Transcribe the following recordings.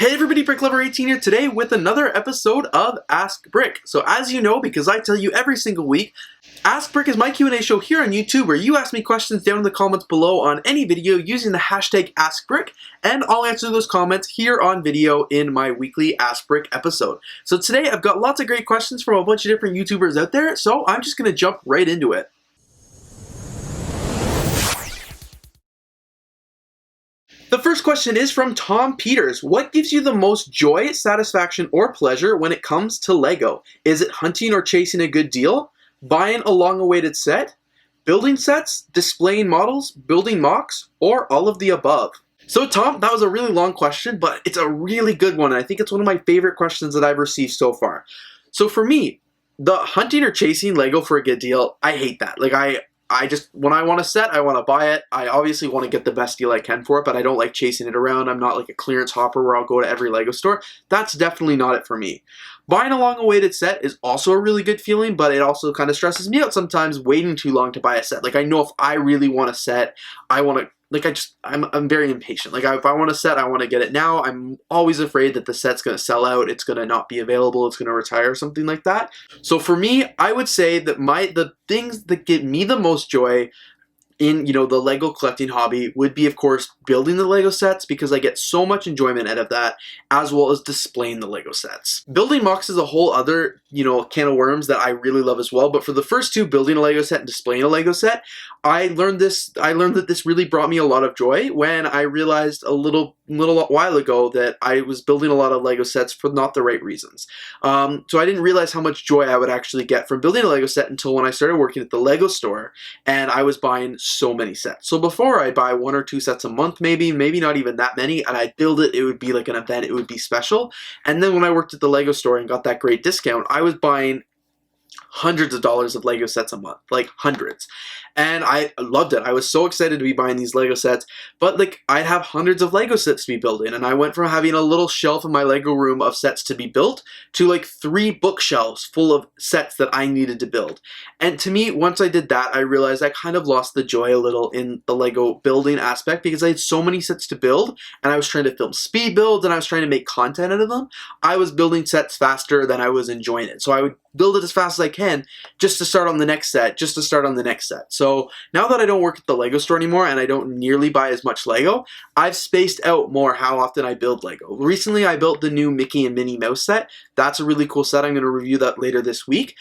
Hey everybody, BrickLover18 here today with another episode of Ask Brick. So as you know, because I tell you every single week, Ask Brick is my Q&A show here on YouTube where you ask me questions down in the comments below on any video using the hashtag AskBrick, and I'll answer those comments here on video in my weekly Ask Brick episode. So today I've got lots of great questions from a bunch of different YouTubers out there, so I'm just going to jump right into it. The first question is from Tom Peters. What gives you the most joy, satisfaction, or pleasure when it comes to LEGO? Is it hunting or chasing a good deal? Buying a long-awaited set? Building sets? Displaying models? Building mocks? Or all of the above? So Tom, that was a really long question, but it's a really good one. I think it's one of my favorite questions that I've received so far. So for me, the hunting or chasing LEGO for a good deal, I hate that. Like I just, when I want a set, I want to buy it. I obviously want to get the best deal I can for it, but I don't like chasing it around. I'm not like a clearance hopper where I'll go to every LEGO store. That's definitely not it for me. Buying a long-awaited set is also a really good feeling, but it also kind of stresses me out sometimes waiting too long to buy a set. Like I know if I really want a set, I want to, like I'm very impatient. Like if I want a set, I want to get it now. I'm always afraid that the set's going to sell out. It's going to not be available. It's going to retire or something like that. So for me, I would say that the things that give me the most joy in, the LEGO collecting hobby would be, of course, building the LEGO sets, because I get so much enjoyment out of that, as well as displaying the LEGO sets. Building mocks is a whole other, can of worms that I really love as well, but for the first two, building a LEGO set and displaying a LEGO set, I learned that this really brought me a lot of joy when I realized a little while ago that I was building a lot of LEGO sets for not the right reasons. So I didn't realize how much joy I would actually get from building a LEGO set until when I started working at the LEGO store and I was buying so many sets. So before, I'd buy 1 or 2 sets a month, maybe not even that many, and I'd build it. It would be like an event. It would be special. And then when I worked at the LEGO store and got that great discount, I was buying hundreds of dollars of LEGO sets a month, like hundreds. And I loved it. I was so excited to be buying these LEGO sets, but like I'd have hundreds of LEGO sets to be building, and I went from having a little shelf in my LEGO room of sets to be built to like 3 bookshelves full of sets that I needed to build. And to me, once I did that, I realized I kind of lost the joy a little in the LEGO building aspect, because I had so many sets to build and I was trying to film speed builds and I was trying to make content out of them. I was building sets faster than I was enjoying it. So I would build it as fast as I can just to start on the next set, So now that I don't work at the LEGO store anymore and I don't nearly buy as much LEGO, I've spaced out more how often I build LEGO. Recently I built the new Mickey and Minnie Mouse set. That's a really cool set. I'm going to review that later this week.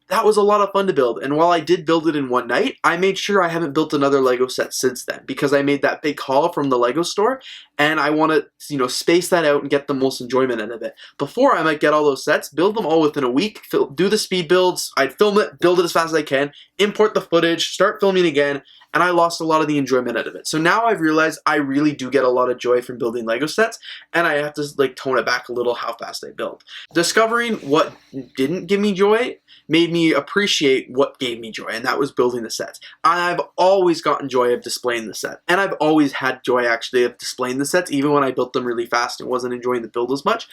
That was a lot of fun to build, and while I did build it in one night, I made sure I haven't built another LEGO set since then, because I made that big haul from the LEGO store, and I want to, space that out and get the most enjoyment out of it. Before, I might get all those sets, build them all within a week, do the speed builds, I'd film it, build it as fast as I can, import the footage, start filming again, and I lost a lot of the enjoyment out of it. So now I've realized I really do get a lot of joy from building LEGO sets, and I have to like tone it back a little how fast I build. Discovering what didn't give me joy made me appreciate what gave me joy, and that was building the sets. I've always gotten joy of displaying the set, and I've always had joy actually of displaying the sets, even when I built them really fast and wasn't enjoying the build as much.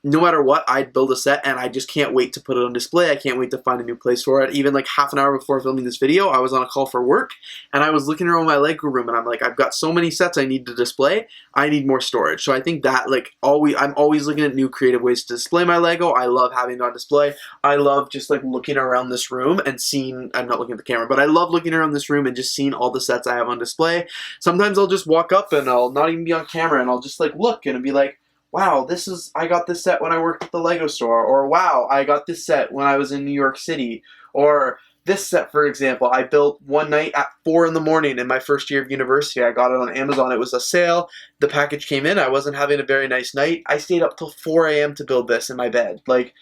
No matter what, I'd build a set and I just can't wait to put it on display. I can't wait to find a new place for it. Even like half an hour before filming this video, I was on a call for work and I was looking around my LEGO room and I'm like, I've got so many sets I need to display. I need more storage. So I think that like I'm always looking at new creative ways to display my LEGO. I love having it on display. I love just like looking around this room and seeing, I'm not looking at the camera, but I love looking around this room and just seeing all the sets I have on display. Sometimes I'll just walk up and I'll not even be on camera and I'll just like look and be like, wow, I got this set when I worked at the LEGO store, or wow, I got this set when I was in New York City, or this set, for example, I built one night at 4 in the morning in my first year of university. I got it on Amazon. It was a sale. The package came in. I wasn't having a very nice night. I stayed up till 4 a.m. to build this in my bed. Like,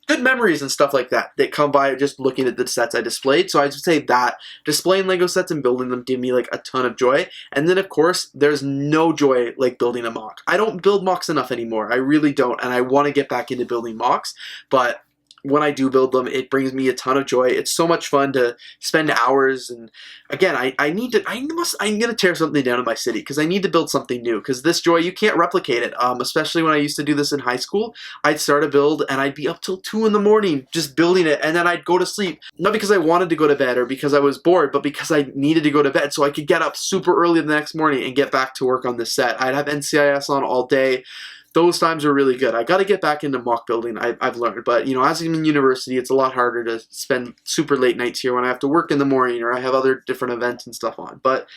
good memories and stuff like that come by just looking at the sets I displayed. So I would say that displaying LEGO sets and building them give me like a ton of joy. And then of course, there's no joy like building a mock. I don't build mocks enough anymore. I really don't. And I want to get back into building mocks, but when I do build them, it brings me a ton of joy. It's so much fun to spend hours. And again, I'm going to tear something down in my city because I need to build something new, because this joy, you can't replicate it. Especially when I used to do this in high school, I'd start a build and I'd be up till 2 in the morning just building it. And then I'd go to sleep, not because I wanted to go to bed or because I was bored, but because I needed to go to bed so I could get up super early the next morning and get back to work on this set. I'd have NCIS on all day. those times were really good. I got to get back into mock building, I've learned. But, you know, as I'm in university, it's a lot harder to spend super late nights here when I have to work in the morning or I have other different events and stuff on. But,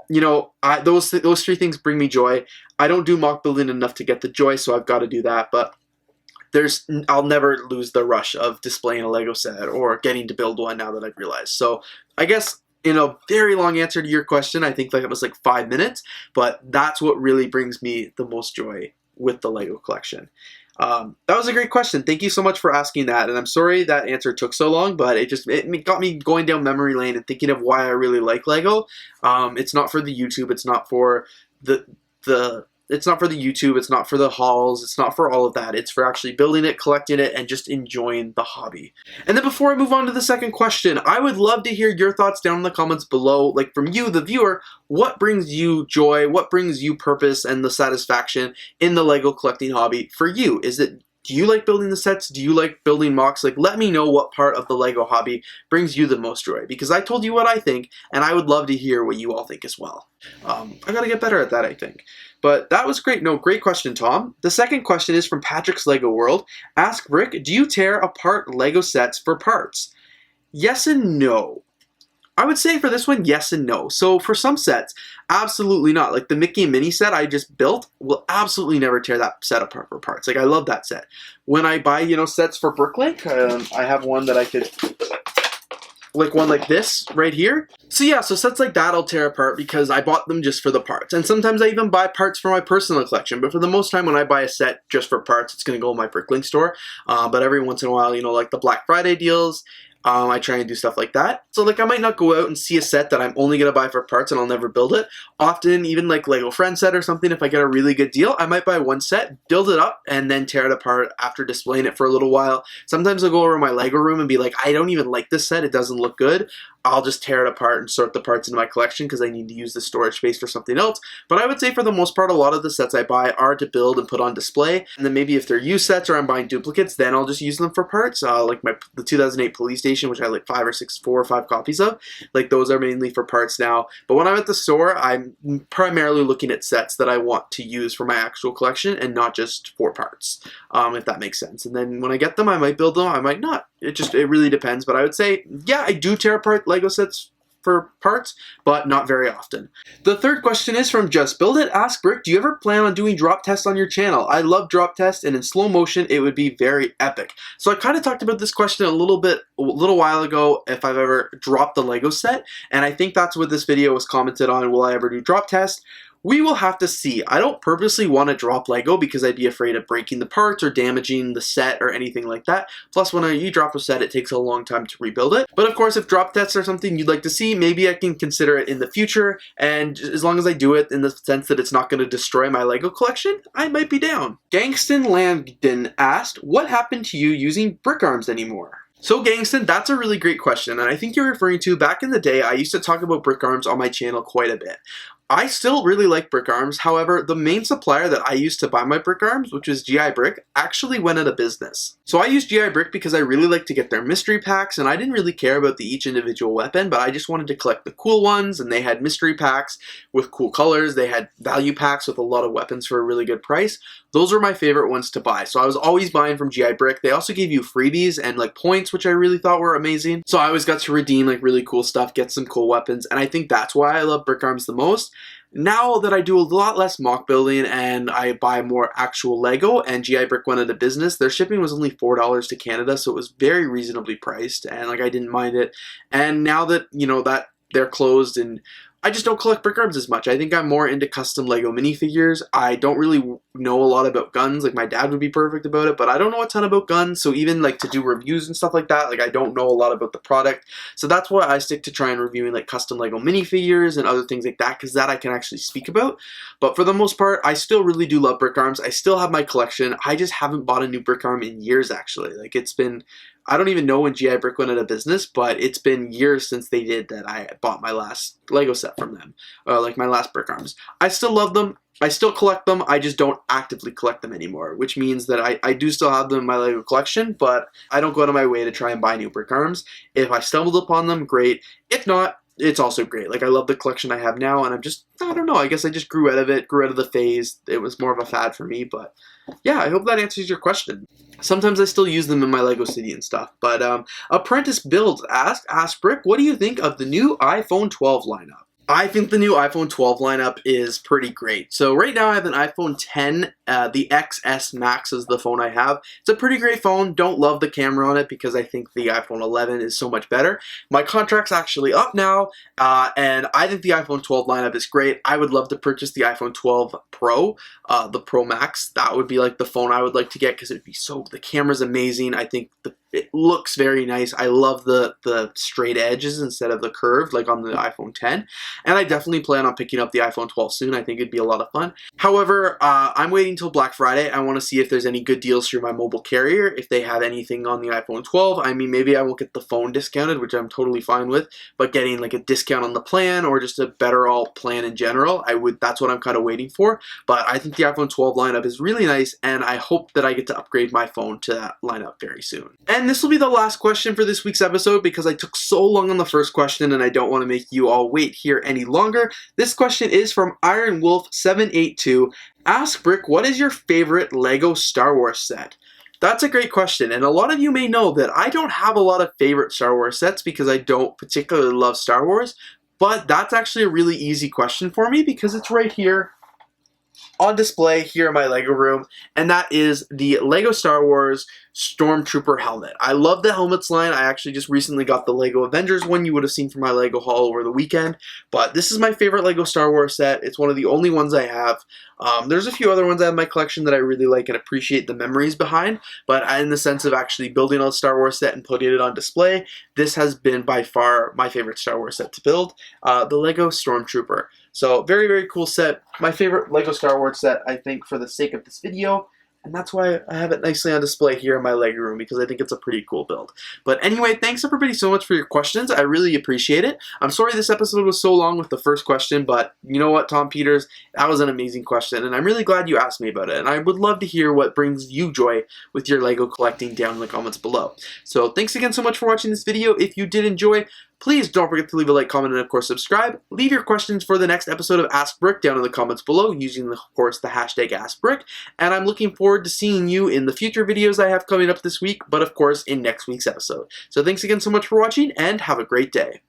you know, those three things bring me joy. I don't do mock building enough to get the joy, so I've got to do that. But I'll never lose the rush of displaying a Lego set or getting to build one now that I've realized. So I guess in a very long answer to your question, I think like it was like 5 minutes, but that's what really brings me the most joy with the Lego collection. That was a great question. Thank you so much for asking that. And I'm sorry that answer took so long, but it got me going down memory lane and thinking of why I really like Lego. It's not for the YouTube. It's not for it's not for the YouTube, it's not for the hauls, it's not for all of that. It's for actually building it, collecting it, and just enjoying the hobby. And then before I move on to the second question, I would love to hear your thoughts down in the comments below. Like from you, the viewer, what brings you joy? What brings you purpose and the satisfaction in the Lego collecting hobby for you? Do you like building the sets? Do you like building mocks? Like, let me know what part of the Lego hobby brings you the most joy, because I told you what I think, and I would love to hear what you all think as well. I gotta get better at that, I think. But that was great. No, great question, Tom. The second question is from Patrick's Lego World. Ask Brick, do you tear apart Lego sets for parts? Yes and no. I would say for this one, yes and no. So for some sets, absolutely not. Like the Mickey and Minnie set I just built, will absolutely never tear that set apart for parts. Like I love that set. When I buy, you know, sets for BrickLoot, I have one that I could, like one like this right here. So yeah, so sets like that I'll tear apart because I bought them just for the parts. And sometimes I even buy parts for my personal collection. But for the most time when I buy a set just for parts, it's going to go in my BrickLink store. But every once in a while, you know, like the Black Friday deals, I try and do stuff like that. So like I might not go out and see a set that I'm only going to buy for parts and I'll never build it. Often even like Lego Friends set or something, if I get a really good deal, I might buy one set, build it up, and then tear it apart after displaying it for a little while. Sometimes I'll go over my Lego room and be like, I don't even like this set, it doesn't look good. I'll just tear it apart and sort the parts into my collection because I need to use the storage space for something else. But I would say for the most part, a lot of the sets I buy are to build and put on display. And then maybe if they're used sets or I'm buying duplicates, then I'll just use them for parts. Like the 2008 police station, which I have like 4 or 5 copies of. Like those are mainly for parts now. But when I'm at the store, I'm primarily looking at sets that I want to use for my actual collection and not just for parts, if that makes sense. And then when I get them, I might build them, I might not. It really depends. But I would say, yeah, I do tear apart Lego sets for parts, but not very often. The third question is from Just Build It. Ask Brick, do you ever plan on doing drop tests on your channel? I love drop tests, and in slow motion, it would be very epic. So I kind of talked about this question a little while ago, if I've ever dropped the Lego set, and I think that's what this video was commented on. Will I ever do drop tests? We will have to see. I don't purposely want to drop Lego because I'd be afraid of breaking the parts or damaging the set or anything like that. Plus, when you drop a set, it takes a long time to rebuild it. But of course, if drop tests are something you'd like to see, maybe I can consider it in the future. And as long as I do it in the sense that it's not going to destroy my Lego collection, I might be down. Gangston Langdon asked, what happened to you using brick arms anymore? So Gangston, that's a really great question, and I think you're referring to back in the day, I used to talk about brick arms on my channel quite a bit. I still really like brick arms. However, the main supplier that I used to buy my brick arms, which was GI Brick, actually went out of business. So I used GI Brick because I really like to get their mystery packs, and I didn't really care about each individual weapon, but I just wanted to collect the cool ones, and they had mystery packs with cool colors. They had value packs with a lot of weapons for a really good price. Those were my favorite ones to buy. So I was always buying from GI Brick. They also gave you freebies and like points, which I really thought were amazing. So I always got to redeem like really cool stuff, get some cool weapons, and I think that's why I love brick arms the most. Now that I do a lot less mock building and I buy more actual Lego, and GI Brick went out of business, their shipping was only $4 to Canada, so it was very reasonably priced, and like I didn't mind it. And now that, you know, that they're closed, and I just don't collect brick arms as much. I think I'm more into custom Lego minifigures. I don't really know a lot about guns. Like my dad would be perfect about it, but I don't know a ton about guns. So even like to do reviews and stuff like that, like I don't know a lot about the product. So that's why I stick to trying reviewing like custom Lego minifigures and other things like that, because that I can actually speak about. But for the most part, I still really do love brick arms. I still have my collection. I just haven't bought a new brick arm in years actually. Like it's been, I don't even know when GI Brick went out of business, but it's been years since they did that I bought my last Lego set from them, like my last brick arms. I still love them. I still collect them. I just don't actively collect them anymore, which means that I do still have them in my Lego collection, but I don't go out of my way to try and buy new brick arms. If I stumbled upon them, great. If not, it's also great. Like, I love the collection I have now, and I don't know, I guess I just grew out of it, grew out of the phase. It was more of a fad for me, but yeah, I hope that answers your question. Sometimes I still use them in my Lego City and stuff. But Apprentice Builds asked Brick, what do you think of the new iPhone 12 lineup? I think the new iPhone 12 lineup is pretty great. So right now I have an iPhone 10, the XS Max is the phone I have. It's a pretty great phone. Don't love the camera on it because I think the iPhone 11 is so much better. My contract's actually up now, and I think the iPhone 12 lineup is great. I would love to purchase the iPhone 12 Pro, the Pro Max. That would be like the phone I would like to get because it'd be the camera's amazing. I think it looks very nice. I love the straight edges instead of the curved like on the iPhone 10. And I definitely plan on picking up the iPhone 12 soon. I think it'd be a lot of fun. However, I'm waiting till Black Friday. I want to see if there's any good deals through my mobile carrier, if they have anything on the iPhone 12. I mean, maybe I won't get the phone discounted, which I'm totally fine with, but getting like a discount on the plan or just a better all plan in general, that's what I'm kind of waiting for. But I think the iPhone 12 lineup is really nice, and I hope that I get to upgrade my phone to that lineup very soon. And this will be the last question for this week's episode because I took so long on the first question and I don't want to make you all wait here any longer. This question is from Iron Wolf 782. Ask Brick, what is your favorite Lego Star Wars set? That's a great question, and a lot of you may know that I don't have a lot of favorite Star Wars sets because I don't particularly love Star Wars, but that's actually a really easy question for me because it's right here on display here in my Lego room, and that is the Lego Star Wars Stormtrooper helmet. I love the helmets line. I actually just recently got the Lego Avengers one you would have seen from my Lego haul over the weekend, but this is my favorite Lego Star Wars set. It's one of the only ones I have. There's a few other ones I have in my collection that I really like and appreciate the memories behind, but in the sense of actually building a Star Wars set and putting it on display, this has been by far my favorite Star Wars set to build, the Lego Stormtrooper. So very, very cool set. My favorite Lego Star Wars set, I think, for the sake of this video. And that's why I have it nicely on display here in my Lego room, because I think it's a pretty cool build. But anyway, thanks everybody so much for your questions. I really appreciate it. I'm sorry this episode was so long with the first question, but you know what, Tom Peters? That was an amazing question, and I'm really glad you asked me about it. And I would love to hear what brings you joy with your Lego collecting down in the comments below. So thanks again so much for watching this video. If you did enjoy, please don't forget to leave a like, comment, and of course subscribe. Leave your questions for the next episode of Ask Brick down in the comments below using, of course, the hashtag AskBrick. And I'm looking forward to seeing you in the future videos I have coming up this week, but of course in next week's episode. So thanks again so much for watching, and have a great day.